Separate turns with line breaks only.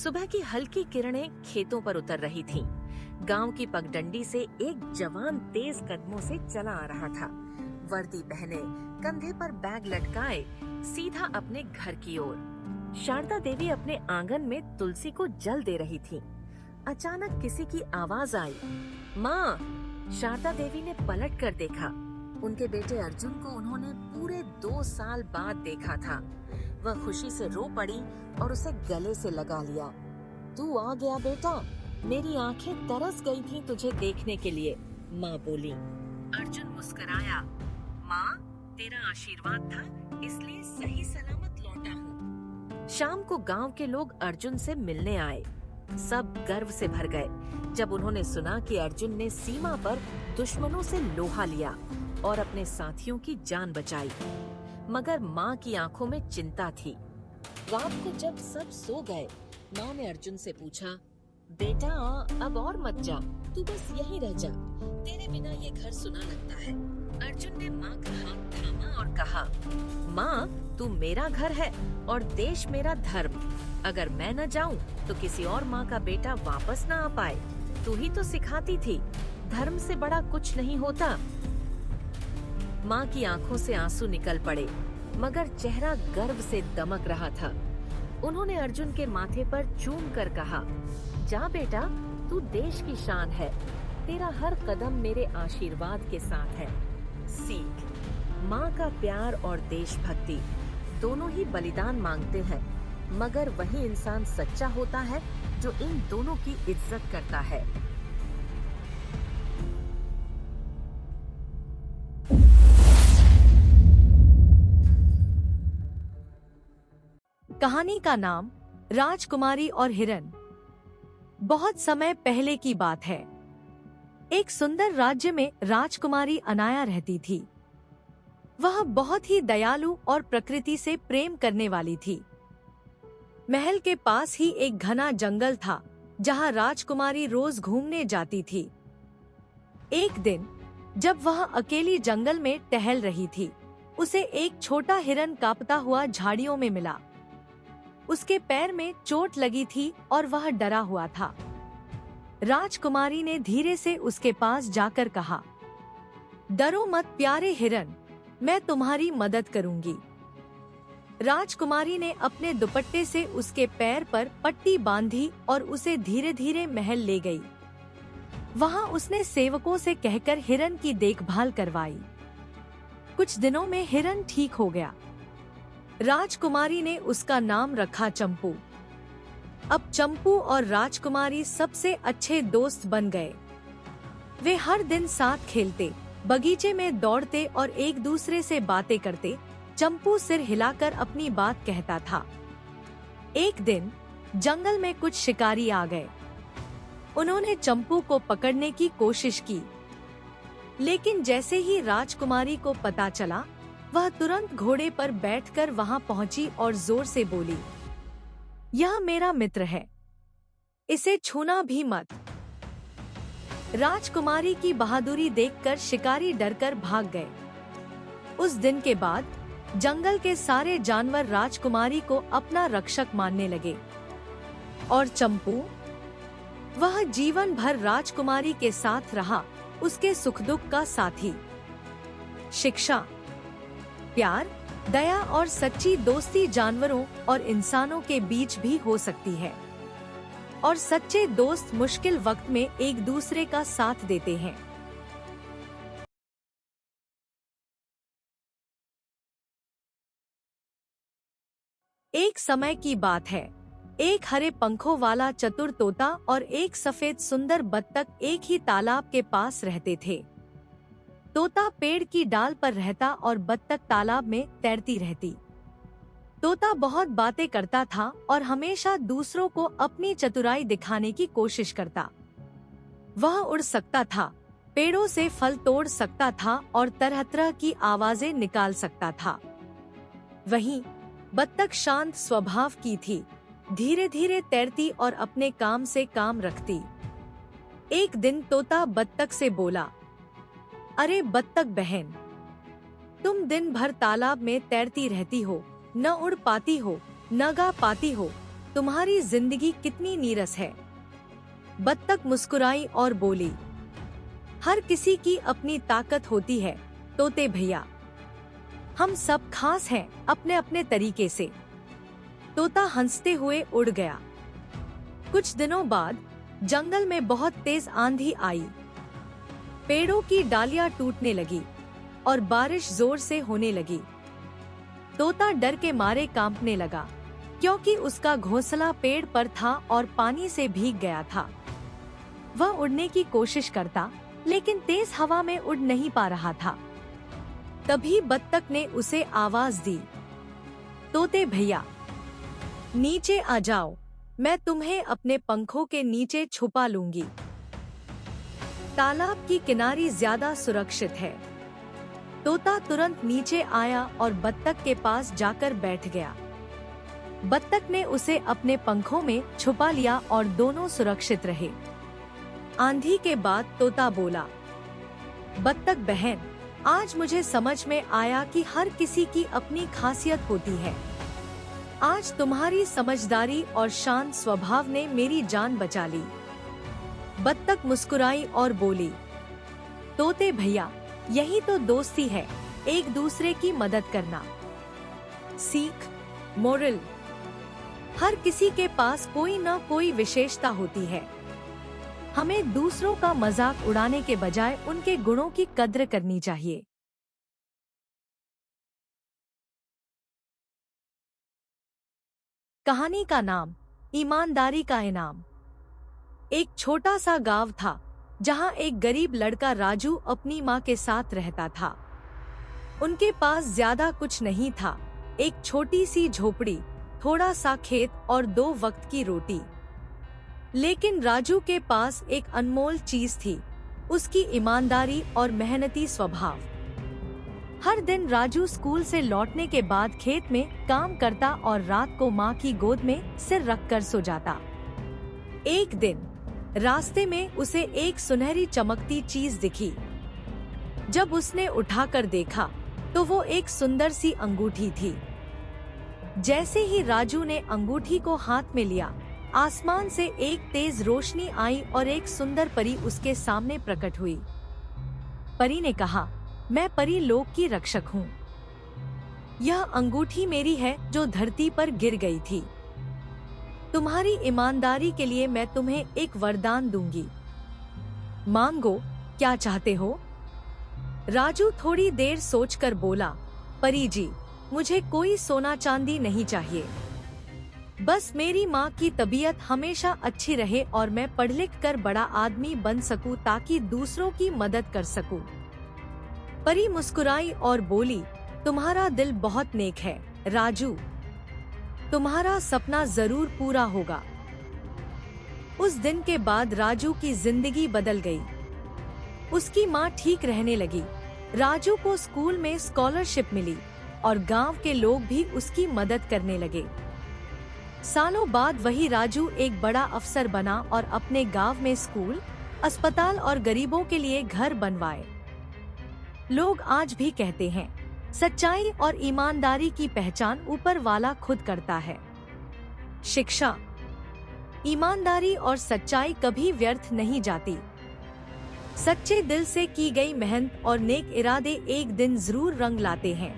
सुबह की हल्की किरणें खेतों पर उतर रही थीं। गांव की पगडंडी से एक जवान तेज कदमों से चला आ रहा था। वर्दी पहने, कंधे पर बैग लटकाए, सीधा अपने घर की ओर। शारदा देवी अपने आंगन में तुलसी को जल दे रही थीं। अचानक किसी की आवाज आई, माँ! शारदा देवी ने पलट कर देखा। उनके बेटे अर्जुन को उन्होंने पूरे 2 साल बाद देखा था। वह खुशी से रो पड़ी और उसे गले से लगा लिया। तू आ गया बेटा, मेरी आंखें तरस गई थीं तुझे देखने के लिए, माँ बोली। अर्जुन मुस्कुराया। माँ, तेरा आशीर्वाद था, इसलिए सही सलामत लौटा हूँ। शाम को गांव के लोग अर्जुन से मिलने आए। सब गर्व से भर गए जब उन्होंने सुना कि अर्जुन ने सीमा पर दुश्मनों से लोहा लिया और अपने साथियों की जान बचाई। मगर माँ की आंखों में चिंता थी। रात को जब सब सो गए, माँ ने अर्जुन से पूछा, बेटा अब और मत जा, तू बस यहीं रह जा, तेरे बिना ये घर सुना लगता है। अर्जुन ने माँ का हाथ थामा और कहा, माँ, तू मेरा घर है और देश मेरा धर्म। अगर मैं न जाऊं तो किसी और माँ का बेटा वापस न आ पाए। तू ही तो सिखाती थी, धर्म से बड़ा कुछ नहीं होता। माँ की आंखों से आंसू निकल पड़े, मगर चेहरा गर्व से दमक रहा था। उन्होंने अर्जुन के माथे पर चूम कर कहा, जा बेटा, तू देश की शान है, तेरा हर कदम मेरे आशीर्वाद के साथ है। सीख, माँ का प्यार और देशभक्ति दोनों ही बलिदान मांगते हैं, मगर वही इंसान सच्चा होता है जो इन दोनों की इज्जत करता है।
कहानी का नाम राजकुमारी और हिरन। बहुत समय पहले की बात है। एक सुंदर राज्य में राजकुमारी अनाया रहती थी। वह बहुत ही दयालु और प्रकृति से प्रेम करने वाली थी। महल के पास ही एक घना जंगल था, जहां राजकुमारी रोज घूमने जाती थी। एक दिन जब वह अकेली जंगल में टहल रही थी, उसे एक छोटा हिरन कांपता हुआ झाड़ियों में मिला। उसके पैर में चोट लगी थी और वह डरा हुआ था। राजकुमारी ने धीरे से उसके पास जाकर कहा, डरो मत प्यारे हिरन, मैं तुम्हारी मदद करूंगी। राजकुमारी ने अपने दुपट्टे से उसके पैर पर पट्टी बांधी और उसे धीरे धीरे महल ले गई। वहां उसने सेवकों से कहकर हिरन की देखभाल करवाई। कुछ दिनों में हिरन ठीक हो गया। राजकुमारी ने उसका नाम रखा चंपू। अब चंपू और राजकुमारी सबसे अच्छे दोस्त बन गए। वे हर दिन साथ खेलते, बगीचे में दौड़ते और एक दूसरे से बातें करते। चंपू सिर हिलाकर अपनी बात कहता था। एक दिन जंगल में कुछ शिकारी आ गए। उन्होंने चंपू को पकड़ने की कोशिश की, लेकिन जैसे ही राजकुमारी को पता चला, वह तुरंत घोड़े पर बैठकर वहां पहुंची और जोर से बोली, यह मेरा मित्र है, इसे छूना भी मत। राजकुमारी की बहादुरी देखकर शिकारी डरकर भाग गए। उस दिन के बाद जंगल के सारे जानवर राजकुमारी को अपना रक्षक मानने लगे। और चंपू, वह जीवन भर राजकुमारी के साथ रहा, उसके सुख दुख का साथी। शिक्षा, प्यार, दया और सच्ची दोस्ती जानवरों और इंसानों के बीच भी हो सकती है, और सच्चे दोस्त मुश्किल वक्त में एक दूसरे का साथ देते हैं। एक समय की बात है। एक हरे पंखों वाला चतुर तोता और एक सफेद सुंदर बत्तख एक ही तालाब के पास रहते थे। तोता पेड़ की डाल पर रहता और बत्तख तालाब में तैरती रहती। तोता बहुत बातें करता था और हमेशा दूसरों को अपनी चतुराई दिखाने की कोशिश करता। वह उड़ सकता था, पेड़ों से फल तोड़ सकता था और तरह तरह की आवाजें निकाल सकता था। वहीं बत्तख शांत स्वभाव की थी, धीरे धीरे तैरती और अपने काम से काम रखती। एक दिन तोता बत्तख से बोला, अरे बत्तख बहन, तुम दिन भर तालाब में तैरती रहती हो, न उड़ पाती हो, न गा पाती हो, तुम्हारी जिंदगी कितनी नीरस है। बत्तख मुस्कुराई और बोली, हर किसी की अपनी ताकत होती है तोते भैया। हम सब खास हैं अपने अपने तरीके से। तोता हंसते हुए उड़ गया। कुछ दिनों बाद जंगल में बहुत तेज आंधी आई। पेड़ों की डालियां टूटने लगी और बारिश जोर से होने लगी। तोता डर के मारे कांपने लगा, क्योंकि उसका घोंसला पेड़ पर था और पानी से भीग गया था। वह उड़ने की कोशिश करता, लेकिन तेज हवा में उड़ नहीं पा रहा था। तभी बत्तख ने उसे आवाज दी, तोते भैया, नीचे आ जाओ, मैं तुम्हें अपने पंखों के नीचे छुपा लूंगी। तालाब की किनारी ज्यादा सुरक्षित है। तोता तुरंत नीचे आया और बत्तख के पास जाकर बैठ गया। बत्तख ने उसे अपने पंखों में छुपा लिया और दोनों सुरक्षित रहे। आंधी के बाद तोता बोला, बत्तख बहन, आज मुझे समझ में आया कि हर किसी की अपनी खासियत होती है। आज तुम्हारी समझदारी और शांत स्वभाव ने मेरी जान बचा ली। बत्तख मुस्कुराई और बोली, तोते भैया, यही तो दोस्ती है, एक दूसरे की मदद करना। सीख, मोरल, हर किसी के पास कोई न कोई विशेषता होती है। हमें दूसरों का मजाक उड़ाने के बजाय उनके गुणों की कद्र करनी चाहिए। कहानी का नाम, ईमानदारी का इनाम। एक छोटा सा गांव था, जहां एक गरीब लड़का राजू अपनी मां के साथ रहता था। उनके पास ज्यादा कुछ नहीं था, एक छोटी सी झोपड़ी, थोड़ा सा खेत और 2 वक्त की रोटी। लेकिन राजू के पास एक अनमोल चीज थी, उसकी ईमानदारी और मेहनती स्वभाव। हर दिन राजू स्कूल से लौटने के बाद खेत में काम करता और रात को मां की गोद में सिर रखकर सो जाता। एक दिन रास्ते में उसे एक सुनहरी चमकती चीज दिखी। जब उसने उठाकर देखा तो वो एक सुंदर सी अंगूठी थी। जैसे ही राजू ने अंगूठी को हाथ में लिया, आसमान से एक तेज रोशनी आई और एक सुंदर परी उसके सामने प्रकट हुई। परी ने कहा, मैं परी लोक की रक्षक हूँ। यह अंगूठी मेरी है जो धरती पर गिर गई थी। तुम्हारी ईमानदारी के लिए मैं तुम्हें एक वरदान दूंगी। मांगो, क्या चाहते हो? राजू थोड़ी देर सोचकर बोला, परी जी, मुझे कोई सोना चांदी नहीं चाहिए। बस मेरी माँ की तबीयत हमेशा अच्छी रहे और मैं पढ़ लिख कर बड़ा आदमी बन सकूं, ताकि दूसरों की मदद कर सकूं। परी मुस्कुराई और बोली, तुम्हारा दिल बहुत नेक है राजू, तुम्हारा सपना जरूर पूरा होगा। उस दिन के बाद राजू की जिंदगी बदल गई। उसकी माँ ठीक रहने लगी, राजू को स्कूल में स्कॉलरशिप मिली और गांव के लोग भी उसकी मदद करने लगे। सालों बाद वही राजू एक बड़ा अफसर बना और अपने गांव में स्कूल, अस्पताल और गरीबों के लिए घर बनवाए। लोग आज भी कहते हैं, सच्चाई और ईमानदारी की पहचान ऊपर वाला खुद करता है। शिक्षा, ईमानदारी और सच्चाई कभी व्यर्थ नहीं जाती। सच्चे दिल से की गई मेहनत और नेक इरादे एक दिन जरूर रंग लाते हैं।